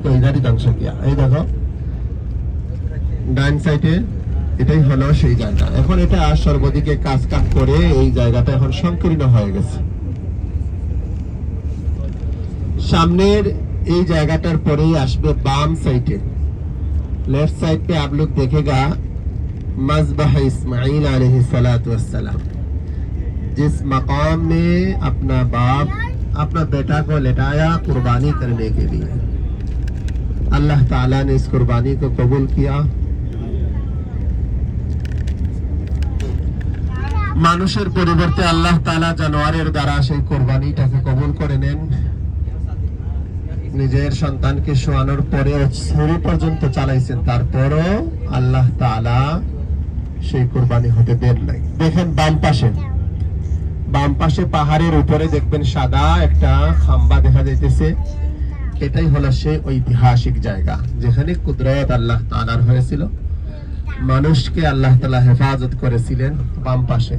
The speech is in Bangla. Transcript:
को इधर ही ध्वंस किया। এই দেখো ডান সাইডে এটাই হলো সেই জায়গা। এখন এটা সর্বদিকে কাজ করে এই জায়গাটা এখন সংকীর্ণ হয়ে গেছে। সামনের এই জায়গাটার পরেই আসবে বাম সাইডে, लेफ्ट साइड पे आप लोग देखेगा मज़बह इस्माइल अलैहिस्सलाम, जिस मकाम में अपना बाप अपना बेटा को लेटाया कुर्बानी करने के लिए। अल्लाह ताला ने इस कुर्बानी को कबूल किया। মানুষের পরিবর্তে আল্লাহ তাআলা জানোয়ারের দ্বারা সেই কুরবানিটাকে কবুল করে নেন। নিজের সন্তানকে শোয়ানোর পরে ছুরি পর্যন্ত চালাইছেন, তারপরও আল্লাহ তাআলা সেই কুরবানি হতে দেন নাই। দেখেন বাম পাশে পাহাড়ের উপরে দেখবেন সাদা একটা খাম্বা দেখা যাইতেছে। এটাই হলো সেই ঐতিহাসিক জায়গা যেখানে কুদরত আল্লাহ তাআলার হয়েছিল, মানুষকে আল্লাহ তাআলা হেফাজত করেছিলেন। বাম পাশে